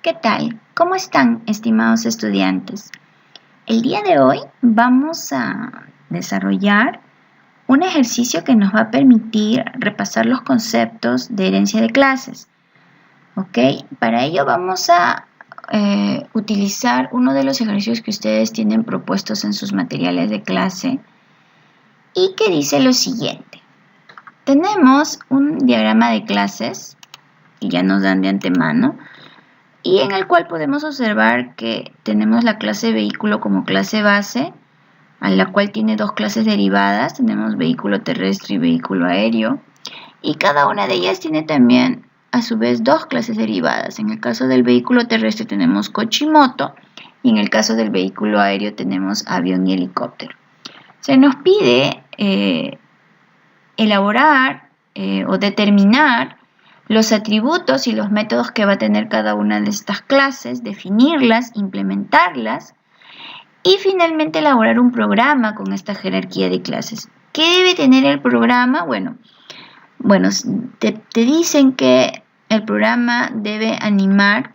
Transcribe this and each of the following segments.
¿Qué tal? ¿Cómo están, estimados estudiantes? El día de hoy vamos a desarrollar un ejercicio que nos va a permitir repasar los conceptos de herencia de clases. ¿Ok? Para ello vamos a utilizar uno de los ejercicios que ustedes tienen propuestos en sus materiales de clase y que dice lo siguiente. Tenemos un diagrama de clases que ya nos dan de antemano, y en el cual podemos observar que tenemos la clase vehículo como clase base, a la cual tiene dos clases derivadas. Tenemos vehículo terrestre y vehículo aéreo, y cada una de ellas tiene también a su vez dos clases derivadas. En el caso del vehículo terrestre tenemos coche y moto, y en el caso del vehículo aéreo tenemos avión y helicóptero. Se nos pide elaborar o determinar los atributos y los métodos que va a tener cada una de estas clases, definirlas, implementarlas y finalmente elaborar un programa con esta jerarquía de clases. ¿Qué debe tener el programa? Bueno, te dicen que el programa debe animar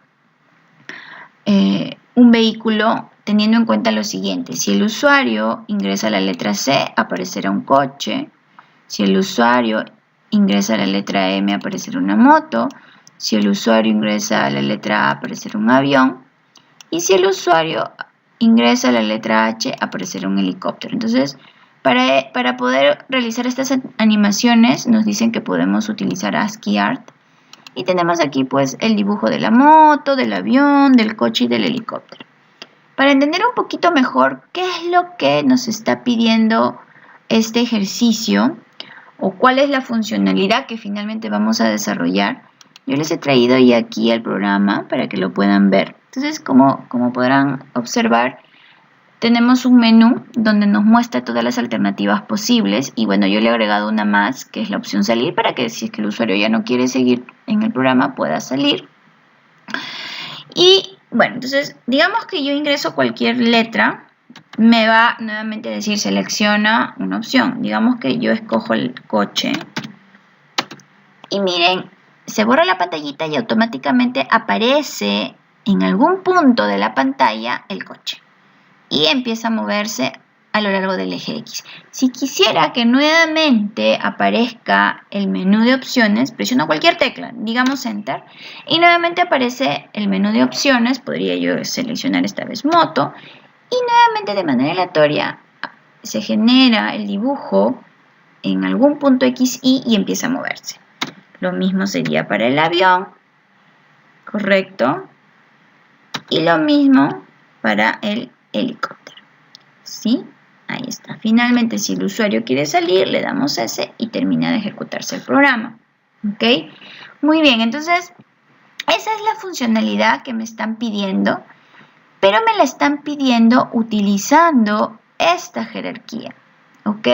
un vehículo teniendo en cuenta lo siguiente. Si el usuario ingresa la letra C, aparecerá un coche. Si el usuario ingresa la letra M, aparecerá una moto. Si el usuario ingresa la letra A, aparecerá un avión. Y si el usuario ingresa la letra H, aparecerá un helicóptero. Entonces, para poder realizar estas animaciones, nos dicen que podemos utilizar ASCII Art. Y tenemos aquí pues el dibujo de la moto, del avión, del coche y del helicóptero. Para entender un poquito mejor qué es lo que nos está pidiendo este ejercicio, o cuál es la funcionalidad que finalmente vamos a desarrollar, yo les he traído ya aquí el programa para que lo puedan ver. Entonces, como podrán observar, tenemos un menú donde nos muestra todas las alternativas posibles, y bueno, yo le he agregado una más, que es la opción salir, para que si es que el usuario ya no quiere seguir en el programa, pueda salir. Y bueno, entonces, digamos que yo ingreso cualquier letra, me va nuevamente a decir selecciona una opción. Digamos que yo escojo el coche y miren, se borra la pantallita y automáticamente aparece en algún punto de la pantalla el coche y empieza a moverse a lo largo del eje X. Si quisiera que nuevamente aparezca el menú de opciones, presiono cualquier tecla, digamos Enter, y nuevamente aparece el menú de opciones. Podría yo seleccionar esta vez moto. Y nuevamente de manera aleatoria se genera el dibujo en algún punto XY y empieza a moverse. Lo mismo sería para el avión, ¿correcto? Y lo mismo para el helicóptero, ¿sí? Ahí está. Finalmente, si el usuario quiere salir, le damos S y termina de ejecutarse el programa, ¿ok? Muy bien, entonces esa es la funcionalidad que me están pidiendo, pero me la están pidiendo utilizando esta jerarquía, ¿ok?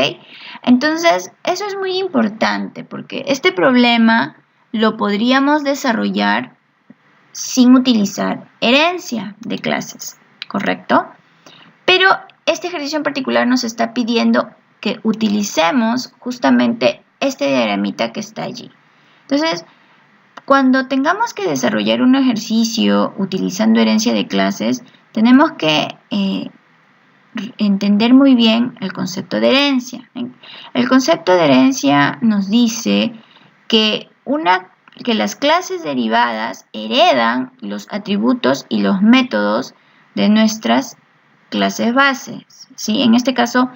Entonces, eso es muy importante porque este problema lo podríamos desarrollar sin utilizar herencia de clases, ¿correcto? Pero este ejercicio en particular nos está pidiendo que utilicemos justamente este diagramita que está allí. Entonces, cuando tengamos que desarrollar un ejercicio utilizando herencia de clases, tenemos que entender muy bien el concepto de herencia. El concepto de herencia nos dice que las clases derivadas heredan los atributos y los métodos de nuestras clases bases, ¿sí? En este caso,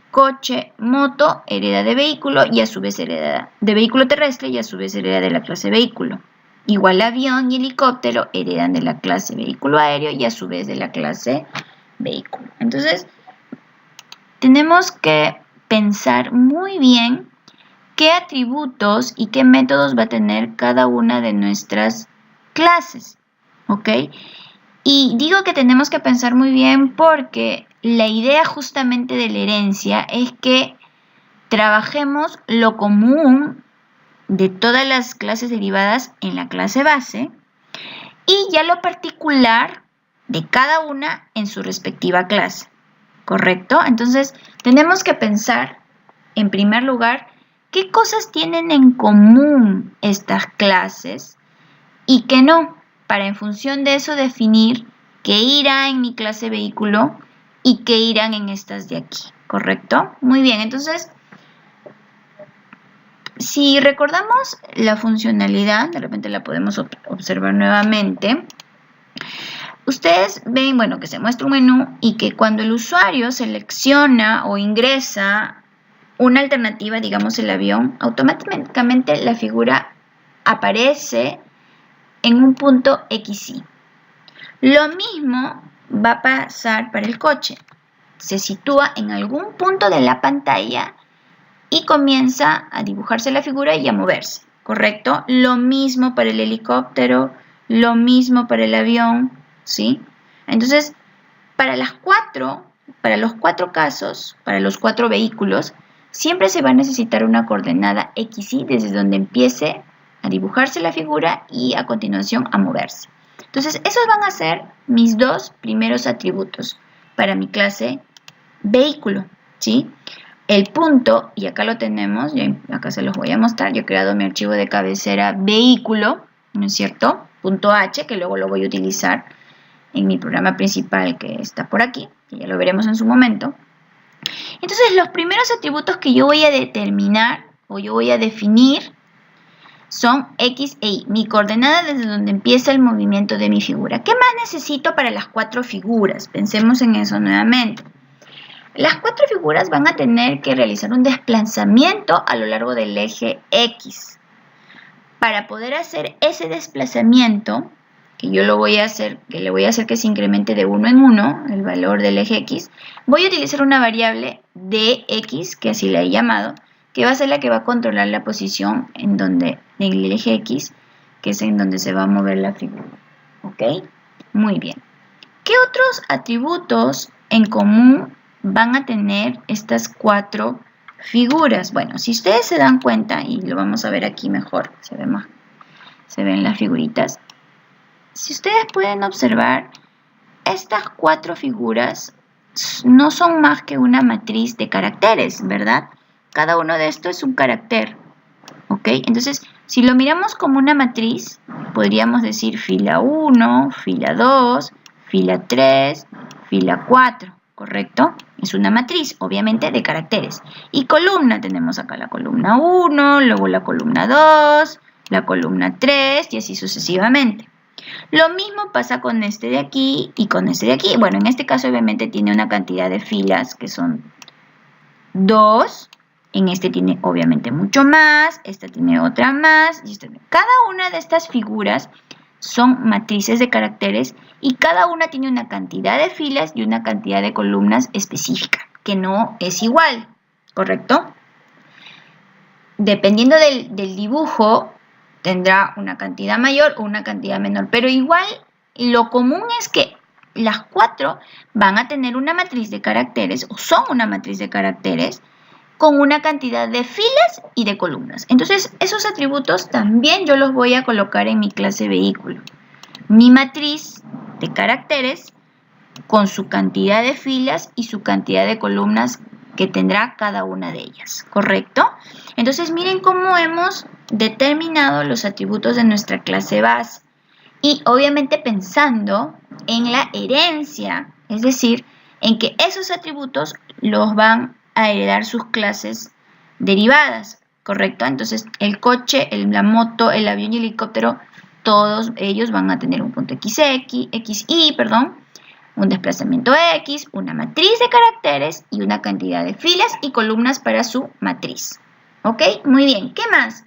coche, moto hereda de vehículo y a su vez hereda de vehículo terrestre y a su vez hereda de la clase vehículo. Igual avión y helicóptero heredan de la clase vehículo aéreo y a su vez de la clase vehículo. Entonces, tenemos que pensar muy bien qué atributos y qué métodos va a tener cada una de nuestras clases, ¿ok? Y digo que tenemos que pensar muy bien porque la idea justamente de la herencia es que trabajemos lo común de todas las clases derivadas en la clase base y ya lo particular de cada una en su respectiva clase, ¿correcto? Entonces, tenemos que pensar, en primer lugar, qué cosas tienen en común estas clases y qué no. para en función de eso definir qué irá en mi clase vehículo y qué irán en estas de aquí, ¿correcto? Muy bien, entonces, si recordamos la funcionalidad, de repente la podemos observar nuevamente. Ustedes ven, bueno, que se muestra un menú y que cuando el usuario selecciona o ingresa una alternativa, digamos el avión, automáticamente la figura aparece en un punto XY. Lo mismo va a pasar para el coche. Se sitúa en algún punto de la pantalla y comienza a dibujarse la figura y a moverse, ¿correcto? Lo mismo para el helicóptero, lo mismo para el avión, ¿sí? Entonces, para los cuatro casos, para los 4 vehículos, siempre se va a necesitar una coordenada XY desde donde empiece a dibujarse la figura y a continuación a moverse. Entonces, esos van a ser mis 2 primeros atributos para mi clase vehículo, ¿sí? El punto, y acá lo tenemos, y acá se los voy a mostrar, yo he creado mi archivo de cabecera vehículo, ¿no es cierto? Punto H, que luego lo voy a utilizar en mi programa principal que está por aquí, que ya lo veremos en su momento. Entonces, los primeros atributos que yo voy a determinar o yo voy a definir son X e Y, mi coordenada desde donde empieza el movimiento de mi figura. ¿Qué más necesito para las 4 figuras? Pensemos en eso nuevamente. Las 4 figuras van a tener que realizar un desplazamiento a lo largo del eje X. Para poder hacer ese desplazamiento, que yo lo voy a hacer, que le voy a hacer que se incremente de 1 en 1, el valor del eje X, voy a utilizar una variable dx, que así la he llamado, que va a ser la que va a controlar la posición en el eje X, que es en donde se va a mover la figura. ¿Ok? Muy bien. ¿Qué otros atributos en común van a tener estas 4 figuras? Bueno, si ustedes se dan cuenta, y lo vamos a ver aquí mejor, se ven las figuritas. Si ustedes pueden observar, estas 4 figuras no son más que una matriz de caracteres, ¿verdad? Cada uno de estos es un carácter, ¿ok? Entonces, si lo miramos como una matriz, podríamos decir fila 1, fila 2, fila 3, fila 4, ¿correcto? Es una matriz, obviamente, de caracteres. Y columna, tenemos acá la columna 1, luego la columna 2, la columna 3 y así sucesivamente. Lo mismo pasa con este de aquí y con este de aquí. Bueno, en este caso obviamente tiene una cantidad de filas que son 2. En este tiene obviamente mucho más, esta tiene otra más. Cada una de estas figuras son matrices de caracteres y cada una tiene una cantidad de filas y una cantidad de columnas específica, que no es igual, ¿correcto? Dependiendo del dibujo, tendrá una cantidad mayor o una cantidad menor, pero igual lo común es que las 4 van a tener una matriz de caracteres o son una matriz de caracteres con una cantidad de filas y de columnas. Entonces, esos atributos también yo los voy a colocar en mi clase vehículo. Mi matriz de caracteres con su cantidad de filas y su cantidad de columnas que tendrá cada una de ellas, ¿correcto? Entonces, miren cómo hemos determinado los atributos de nuestra clase base. Y obviamente pensando en la herencia, es decir, en que esos atributos los van a heredar sus clases derivadas, ¿correcto? Entonces, el coche, la moto, el avión y el helicóptero, todos ellos van a tener un punto XY, un desplazamiento X, una matriz de caracteres y una cantidad de filas y columnas para su matriz. ¿Ok? Muy bien. ¿Qué más?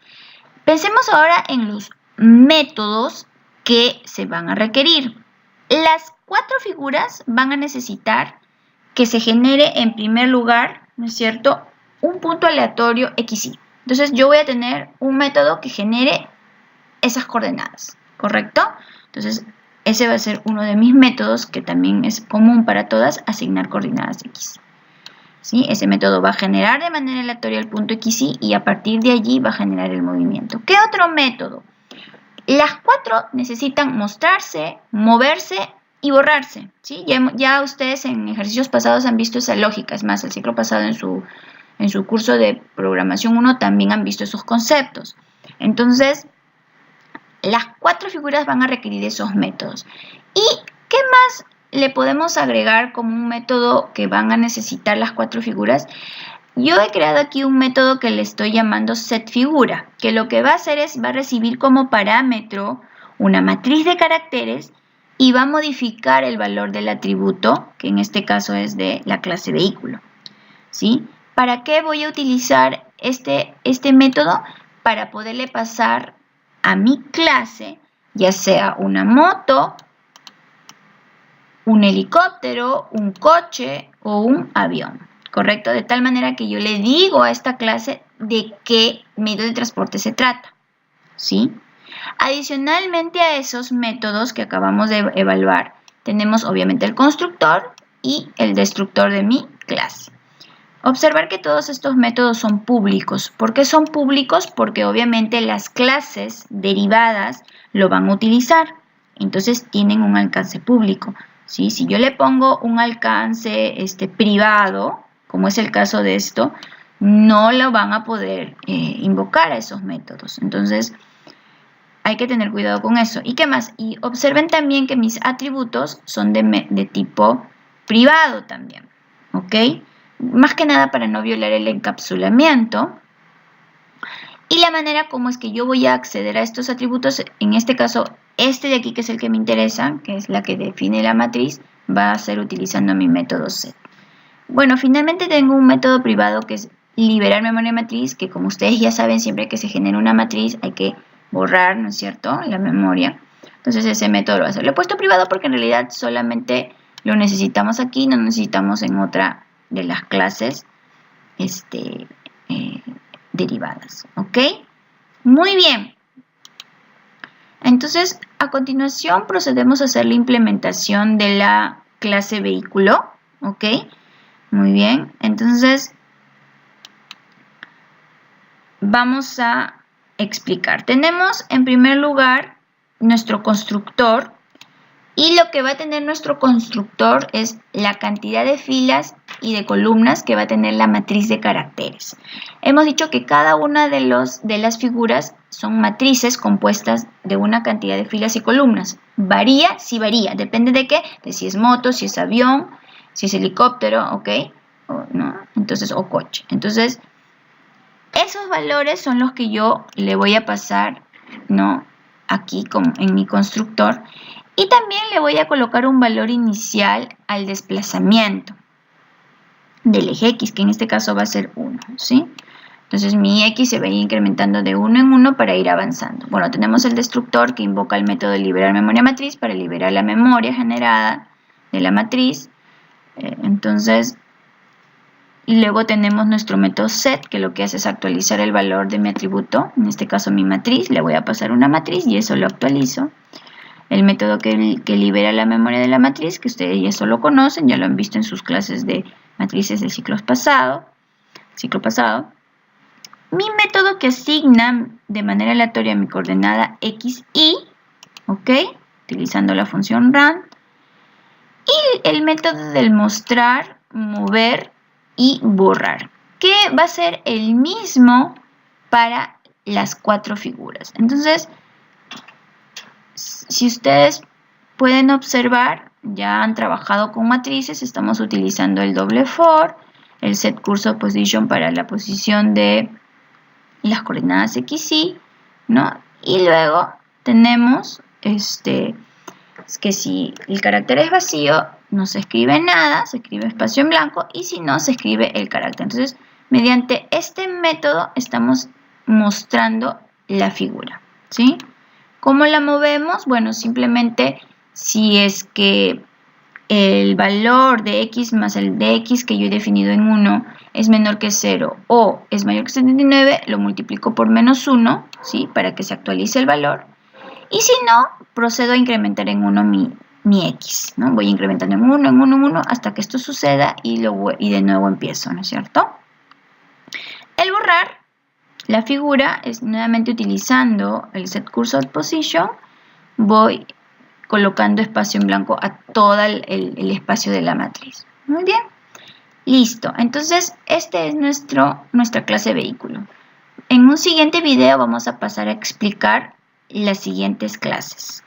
Pensemos ahora en los métodos que se van a requerir. Las 4 figuras van a necesitar que se genere en primer lugar, ¿no es cierto?, un punto aleatorio XY. Entonces yo voy a tener un método que genere esas coordenadas, ¿correcto? Entonces ese va a ser uno de mis métodos que también es común para todas, asignar coordenadas X. ¿Sí? Ese método va a generar de manera aleatoria el punto XY y a partir de allí va a generar el movimiento. ¿Qué otro método? Las 4 necesitan mostrarse, moverse y borrarse, ¿sí? Ya ustedes en ejercicios pasados han visto esa lógica. Es más, el ciclo pasado en su curso de programación 1 también han visto esos conceptos. Entonces, las 4 figuras van a requerir esos métodos. ¿Y qué más le podemos agregar como un método que van a necesitar las 4 figuras? Yo he creado aquí un método que le estoy llamando setFigura, que lo que va a hacer es, va a recibir como parámetro una matriz de caracteres y va a modificar el valor del atributo, que en este caso es de la clase vehículo, ¿sí? ¿Para qué voy a utilizar este método? Para poderle pasar a mi clase, ya sea una moto, un helicóptero, un coche o un avión, ¿correcto? De tal manera que yo le digo a esta clase de qué medio de transporte se trata, ¿sí? Adicionalmente a esos métodos que acabamos de evaluar, tenemos obviamente el constructor y el destructor de mi clase. Observar que todos estos métodos son públicos. ¿Por qué son públicos? Porque obviamente las clases derivadas lo van a utilizar. Entonces tienen un alcance público, ¿sí? Si yo le pongo un alcance privado, como es el caso de esto, no lo van a poder invocar a esos métodos. Entonces hay que tener cuidado con eso. ¿Y qué más? Y observen también que mis atributos son de tipo privado también, ¿ok? Más que nada para no violar el encapsulamiento. Y la manera como es que yo voy a acceder a estos atributos, en este caso, este de aquí que es el que me interesa, que es la que define la matriz, va a ser utilizando mi método set. Bueno, finalmente tengo un método privado que es liberar memoria matriz, que como ustedes ya saben, siempre que se genera una matriz hay que borrar, ¿no es cierto?, la memoria. Entonces ese método lo va a hacer. Lo he puesto privado porque en realidad solamente lo necesitamos aquí, no necesitamos en otra de las clases derivadas, ¿ok? Muy bien. Entonces, a continuación procedemos a hacer la implementación de la clase vehículo, ¿ok? Muy bien. Entonces, vamos a explicar. Tenemos en primer lugar nuestro constructor. Y lo que va a tener nuestro constructor es la cantidad de filas y de columnas que va a tener la matriz de caracteres. Hemos dicho que cada una de las figuras son matrices compuestas de una cantidad de filas y columnas. Varía, sí varía. Depende de qué, de si es moto, si es avión, si es helicóptero, ¿ok? O coche. Entonces, esos valores son los que yo le voy a pasar, ¿no?, aquí en mi constructor. Y también le voy a colocar un valor inicial al desplazamiento del eje X, que en este caso va a ser 1, ¿sí? Entonces mi X se va a ir incrementando de 1 en 1 para ir avanzando. Bueno, tenemos el destructor que invoca el método de liberar memoria matriz para liberar la memoria generada de la matriz. Entonces, luego tenemos nuestro método set, que lo que hace es actualizar el valor de mi atributo, en este caso mi matriz. Le voy a pasar una matriz y eso lo actualizo. El método que libera la memoria de la matriz, que ustedes ya eso lo conocen, ya lo han visto en sus clases de matrices del ciclo pasado. Mi método que asigna de manera aleatoria mi coordenada x, y, ¿ok? Utilizando la función rand. Y el método del mostrar, mover y borrar, que va a ser el mismo para las 4 figuras. Entonces, si ustedes pueden observar, ya han trabajado con matrices, estamos utilizando el doble for, el set cursor position para la posición de las coordenadas x, y, ¿no? Y luego tenemos que si el carácter es vacío, no se escribe nada, se escribe espacio en blanco, y si no, se escribe el carácter. Entonces, mediante este método estamos mostrando la figura, ¿sí? ¿Cómo la movemos? Bueno, simplemente si es que el valor de x más el de x que yo he definido en 1 es menor que 0 o es mayor que 79, lo multiplico por menos 1, ¿sí?, para que se actualice el valor. Y si no, procedo a incrementar en 1 mi x, ¿no? Voy incrementando en 1, en 1, en 1, hasta que esto suceda y de nuevo empiezo, ¿no es cierto? El borrar la figura es nuevamente utilizando el set cursor position, voy colocando espacio en blanco a todo el espacio de la matriz. Muy bien, listo. Entonces, este es nuestra clase vehículo. En un siguiente video vamos a pasar a explicar las siguientes clases.